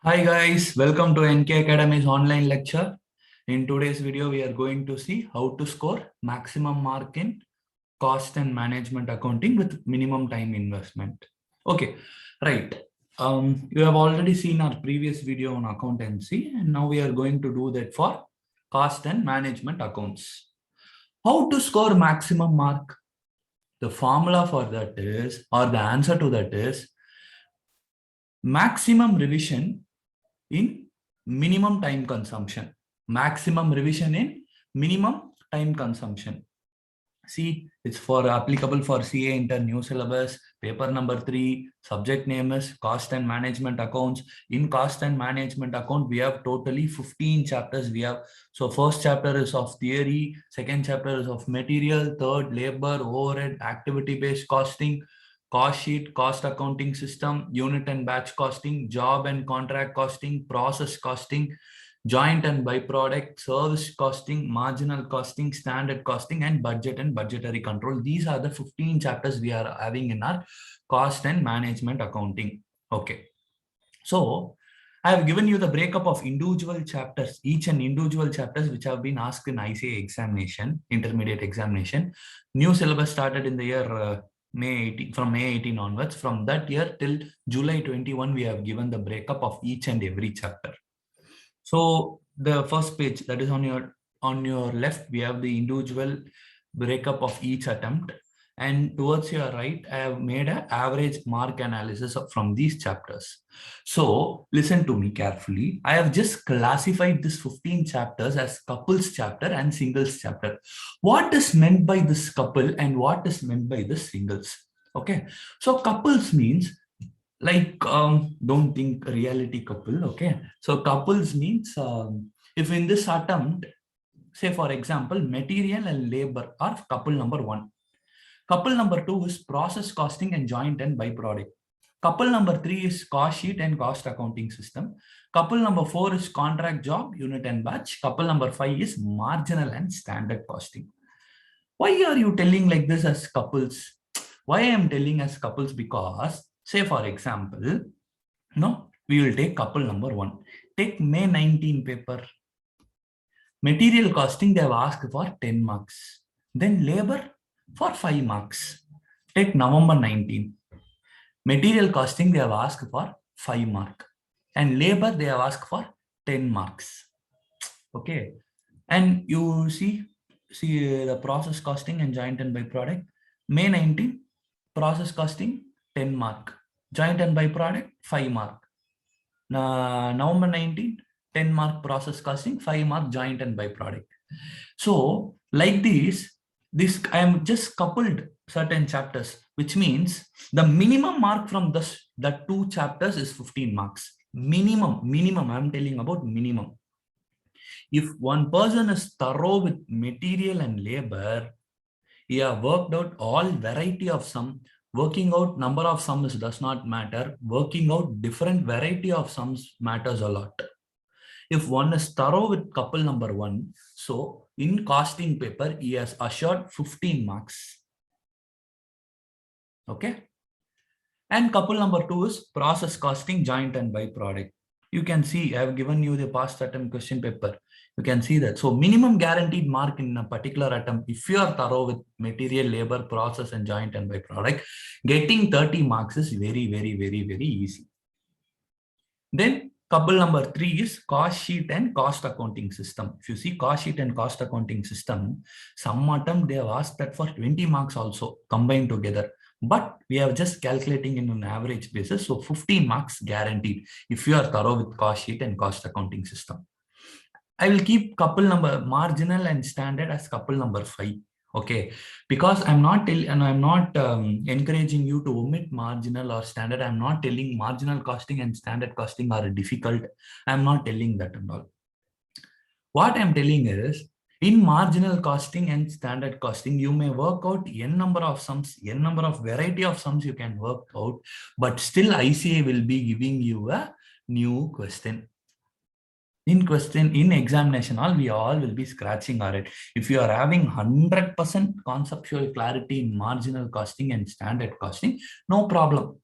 Hi guys, welcome to NK Academy's online lecture. In today's video, we are going to see how to score maximum mark in cost and management accounting with minimum time investment. Okay, right. You have already seen our previous video on accountancy, and now we are going to do that for cost and management accounts. How to score maximum mark? The formula for that is, or the answer to that is, maximum revision in minimum time consumption. Maximum revision in minimum time consumption. See, it's for applicable for CA Inter new syllabus, paper number 3, subject name is cost and management accounts. In cost and management account, we have totally 15 chapters. We have, so first chapter is of theory, second chapter is of material, third labor, overhead, activity-based costing, cost sheet, cost accounting system, unit and batch costing, job and contract costing, process costing, joint and byproduct, service costing, marginal costing, standard costing, and budget and budgetary control. These are the 15 chapters we are having in our cost and management accounting. Okay. So I have given you the breakup of individual chapters, each and individual chapters which have been asked in ICA examination, intermediate examination. New syllabus started in the year from May 18 onwards. From that year till July 21, we have given the breakup of each and every chapter. So the first page, that is on your left, we have the individual breakup of each attempt, and towards your right, I have made an average mark analysis from these chapters. So listen to me carefully. I have just classified this 15 chapters as couples chapter and singles chapter. What is meant by this couple and what is meant by this singles? Okay, so couples means like don't think reality couple. Okay, so couples means if in this attempt, say for example, material and labor are couple number 1, couple number 2 is process costing and joint and byproduct, couple number 3 is cost sheet and cost accounting system, couple number 4 is contract job, unit and batch, couple number 5 is marginal and standard costing. Why are you telling like this as couples? Why I am telling as couples? Because say for example, we will take couple number 1. Take May 19 paper. Material costing, they have asked for 10 marks. Then labor for 5 marks. Take November 19. Material costing, they have asked for 5 marks. And labor, they have asked for 10 marks. Okay. And you see the process costing and joint and byproduct. May 19, process costing 10 mark. Joint and byproduct 5 mark. November 19, 10 mark process costing, 5 mark joint and byproduct. So like this I am just coupled certain chapters, which means the minimum mark from the 2 chapters is 15 marks. Minimum, I'm telling about minimum. If one person is thorough with material and labor, he have worked out all variety of sum. Working out number of sums does not matter. Working out different variety of sums matters a lot. If one is thorough with couple number 1, so in costing paper, he has assured 15 marks. Okay. And couple number 2 is process costing, joint and byproduct. You can see I have given you the past attempt question paper. You can see that. So minimum guaranteed mark in a particular attempt, if you are thorough with material, labor, process and joint and byproduct, getting 30 marks is very, very, very, very easy. Then couple number 3 is cost sheet and cost accounting system. If you see cost sheet and cost accounting system, some attempt they have asked that for 20 marks also combined together. But we are just calculating in an average basis. So 15 marks guaranteed if you are thorough with cost sheet and cost accounting system. I will keep couple number marginal and standard as couple number 5. Okay, because I'm not encouraging you to omit marginal or standard. I'm not telling marginal costing and standard costing are difficult. I'm not telling that at all. What I'm telling is, in marginal costing and standard costing, you may work out n number of sums, n number of variety of sums you can work out, but still ICA will be giving you a new question. In examination, we all will be scratching our head. If you are having 100% conceptual clarity in marginal costing and standard costing, no problem.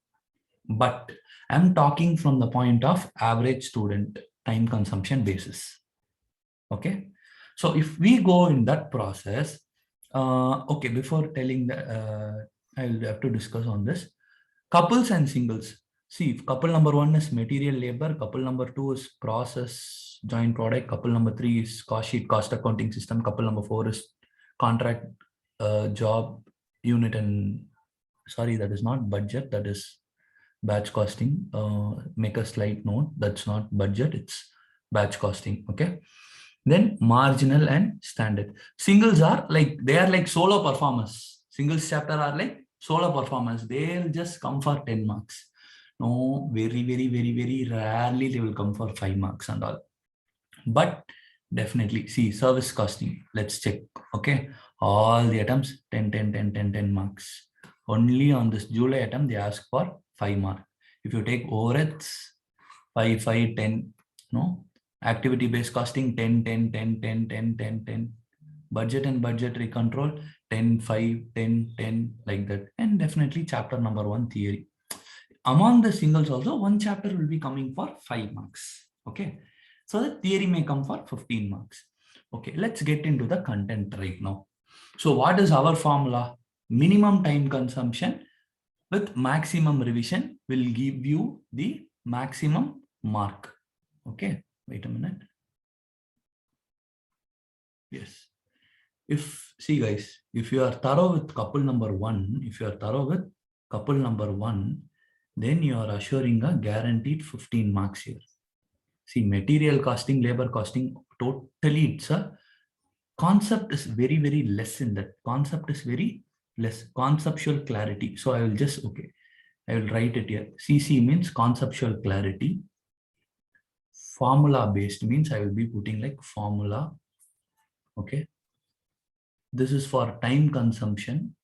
But I'm talking from the point of average student time consumption basis. Okay. So if we go in that process, okay, before telling that, I'll have to discuss on this. Couples and singles. See, couple number one is material labor, couple number two is process joint product, couple number three is cost sheet, cost accounting system, couple number four is contract, job, unit, and sorry, that is not budget, that is batch costing. Make a slight note, that's not budget, it's batch costing. Okay. Then marginal and standard. Singles are like, they are like solo performers. Singles chapter are like solo performers. They'll just come for 10 marks. No, very rarely they will come for 5 marks and all. But definitely, see, service costing, let's check. Okay. All the items 10 marks. Only on this July item, they ask for 5 marks. If you take overheads, 5, 10, no, activity based costing 10. Budget and budgetary control 10, 5, 10, like that. And definitely chapter number 1, theory. Among the singles also, one chapter will be coming for 5 marks. Okay. So the theory may come for 15 marks. Okay, let's get into the content right now. So what is our formula? Minimum time consumption with maximum revision will give you the maximum mark. Okay, wait a minute. Yes. See guys, if you are thorough with couple number one, then you are assuring a guaranteed 15 marks here. See, material costing, labor costing, totally it's a concept is very less in that. Concept is very less. Conceptual clarity. So I will just, okay, I will write it here. CC means conceptual clarity. Formula based means I will be putting like formula. Okay. This is for time consumption.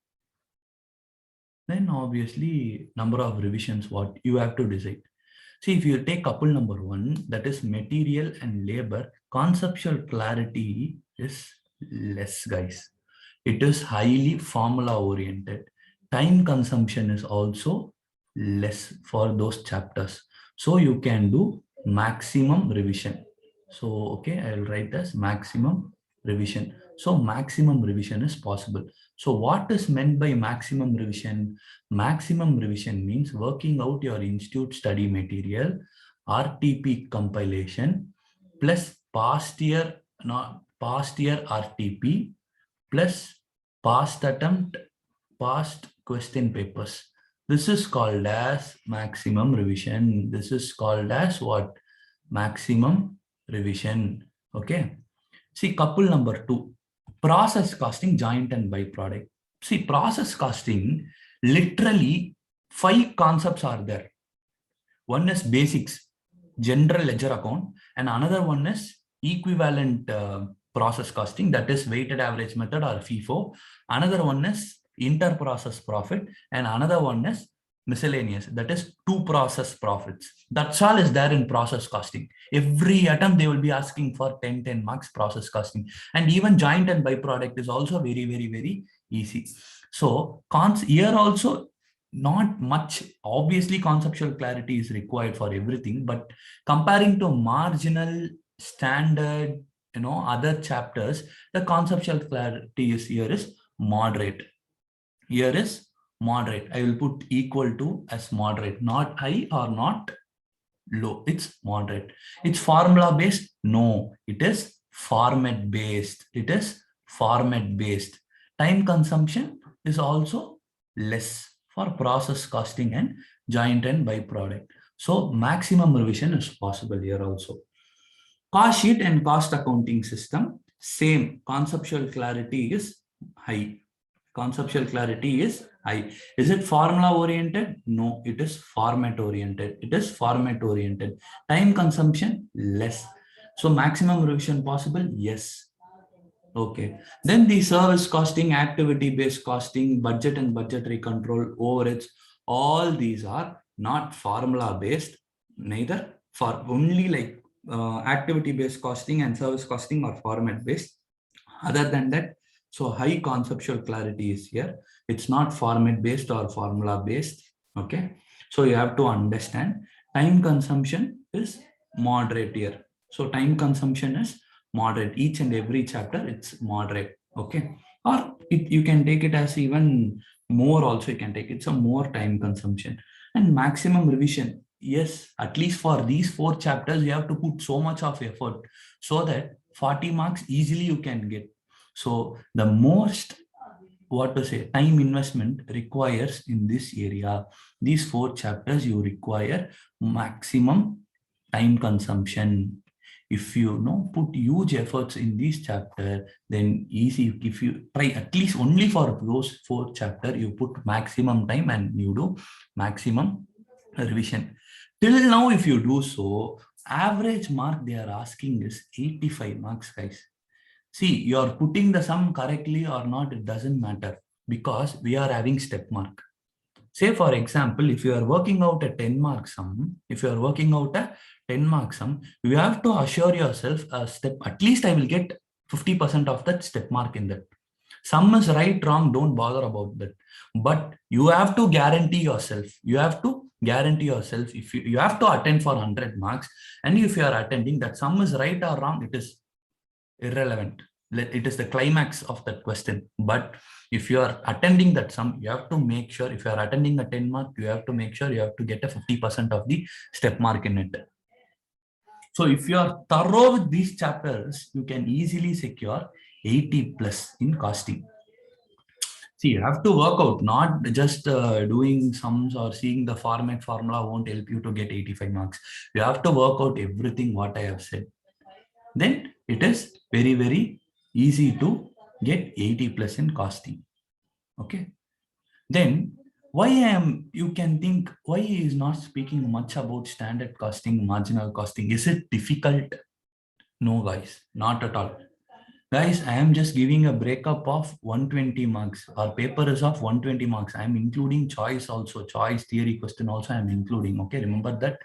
Then obviously number of revisions, what you have to decide. See, if you take couple number one, that is material and labor, conceptual clarity is less, guys. It is highly formula oriented. Time consumption is also less for those chapters. So you can do maximum revision. So, okay, I will write as maximum revision. So maximum revision is possible. So what is meant by maximum revision? Maximum revision means working out your institute study material, RTP compilation, plus past year RTP, plus past attempt, past question papers. This is called as maximum revision. This is called as what? Maximum revision. Okay. See, couple number two, process costing, joint and byproduct. See, process costing, literally 5 concepts are there. One is basics, general ledger account, and another one is equivalent process costing, that is weighted average method or FIFO. Another one is inter-process profit, and another one is miscellaneous, that is 2 process profits. That's all is there in process costing. Every attempt they will be asking for 10 marks process costing, and even joint and byproduct is also very easy. So here also not much, obviously conceptual clarity is required for everything, but comparing to marginal, standard, other chapters, the conceptual clarity is here is moderate. Here is moderate. I will put equal to as moderate, not high or not low. It's moderate. It's formula based. No, it is format based. It is format based. Time consumption is also less for process costing and joint and byproduct. So maximum revision is possible here also. Cost sheet and cost accounting system, same. Conceptual clarity is high. Conceptual clarity is high. Is it formula oriented? No, it is format oriented. It is format oriented. Time consumption less. So maximum revision possible? Yes. Okay. Then the service costing, activity based costing, budget and budgetary control, overheads, all these are not formula based, neither for only like activity based costing and service costing or format based. Other than that, so high conceptual clarity is here. It's not format based or formula based. Okay. So you have to understand time consumption is moderate here. So time consumption is moderate. Each and every chapter, it's moderate. Okay. Or you can take it as even more also. You can take it's a more time consumption. And maximum revision. Yes, at least for these 4 chapters, you have to put so much of effort so that 40 marks easily you can get. So the most, what to say, time investment requires in this area, these 4 chapters, you require maximum time consumption. If you know put huge efforts in this chapter, then easy. If you try at least only for those 4 chapter, you put maximum time and you do maximum revision. Till now, if you do so, average mark they are asking is 85 marks, guys. See, you're putting the sum correctly or not, it doesn't matter because we are having step mark. Say, for example, if you are working out a 10 mark sum, if you are working out a 10 mark sum, you have to assure yourself a step, at least I will get 50% of that step mark in that. Sum is right, wrong, don't bother about that. But you have to guarantee yourself. You have to guarantee yourself if you have to attend for 100 marks. And if you are attending that sum is right or wrong, it is irrelevant. It is the climax of that question. But if you are attending that sum, you have to make sure, if you are attending a 10 mark, you have to make sure you have to get a 50% of the step mark in it. So if you are thorough with these chapters, you can easily secure 80 plus in costing. See, you have to work out, not just doing sums or seeing the formula won't help you to get 85 marks. You have to work out everything what I have said. Then it is very, very easy to get 80 plus in costing. Okay. Then you can think, why he is not speaking much about standard costing, marginal costing? Is it difficult? No, guys, not at all. Guys, I am just giving a breakup of 120 marks. Our paper is of 120 marks. I am including choice also, choice theory question also I am including. Okay, remember that.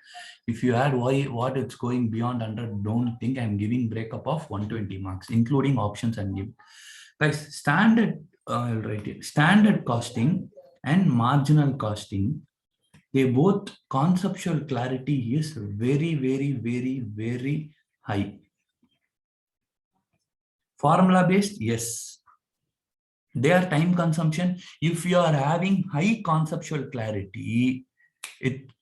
If you add what it's going beyond 100, don't think I'm giving breakup of 120 marks, including options and give. Guys, I'll write it. Standard costing and marginal costing, they both conceptual clarity is very, very, very, very high. Formula based, yes. They are time consumption. If you are having high conceptual clarity,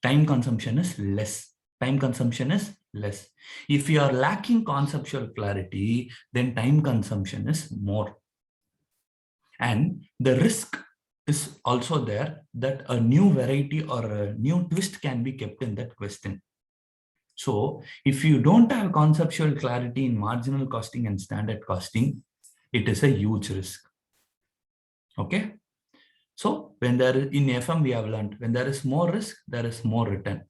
time consumption is less. Time consumption is less. If you are lacking conceptual clarity, then time consumption is more. And the risk is also there that a new variety or a new twist can be kept in that question. So if you don't have conceptual clarity in marginal costing and standard costing, it is a huge risk. Okay. So when there is, in FM we have learned, when there is more risk, there is more return.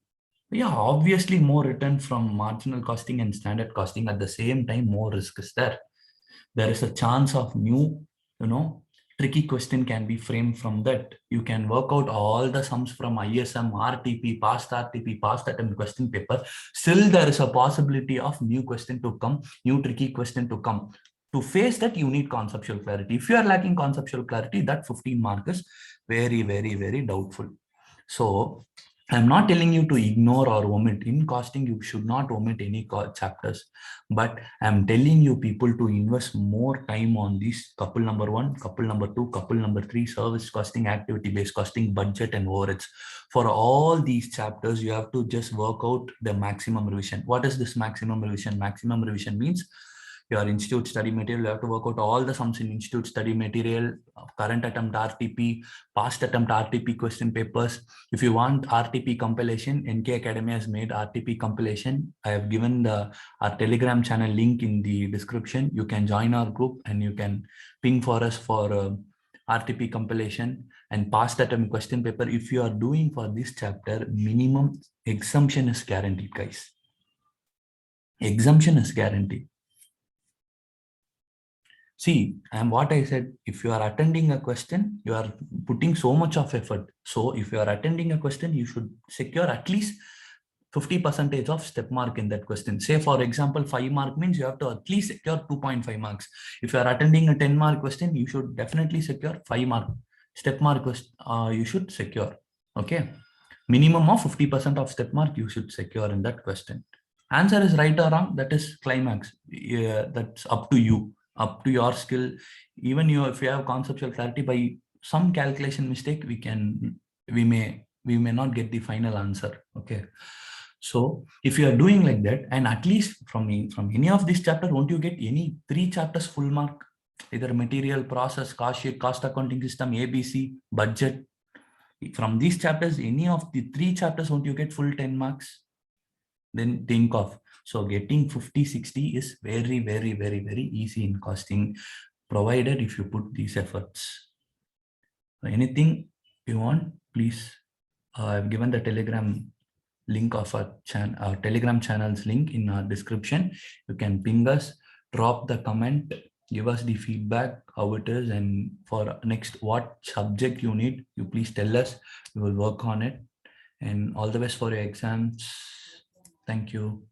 Yeah, obviously more return from marginal costing and standard costing. At the same time, more risk is there. There is a chance of new, tricky question can be framed from that. You can work out all the sums from ISM, RTP, past attempt question paper. Still, there is a possibility of new question to come, new tricky question to come. To face that, you need conceptual clarity. If you are lacking conceptual clarity, that 15 mark is very, very, very doubtful. So I'm not telling you to ignore or omit. In costing, you should not omit any chapters. But I'm telling you people to invest more time on these couple number 1, couple number 2, couple number 3, service costing, activity-based costing, budget and overheads. For all these chapters, you have to just work out the maximum revision. What is this maximum revision? Maximum revision means your institute study material, you have to work out all the sums in institute study material, current attempt RTP, past attempt RTP question papers. If you want RTP compilation, NK Academy has made RTP compilation. I have given our Telegram channel link in the description. You can join our group and you can ping for us for RTP compilation and past attempt question paper. If you are doing for this chapter, minimum exemption is guaranteed, guys. Exemption is guaranteed. See, and what I said, if you are attending a question, you are putting so much of effort. So if you are attending a question, you should secure at least 50% of step mark in that question. Say, for example, 5 mark means you have to at least secure 2.5 marks. If you are attending a 10 mark question, you should definitely secure 5 mark. Step mark you should secure. Okay. Minimum of 50% of step mark you should secure in that question. Answer is right or wrong, that is climax. Yeah, that's up to you, up to your skill. Even you, if you have conceptual clarity, by some calculation mistake, we may not get the final answer. Okay. So if you are doing like that, and at least from any of these chapters, won't you get any 3 chapters full mark? Either material, process, cost sheet, cost accounting system, ABC, budget. From these chapters, any of the 3 chapters, won't you get full 10 marks? Then think of. So getting 50, 60 is very, very, very, very easy in costing, provided if you put these efforts. So anything you want, please. I've given the Telegram link of our Telegram channel's link in our description. You can ping us, drop the comment, give us the feedback, how it is, and for next what subject you need, you please tell us. We will work on it. And all the best for your exams. Thank you.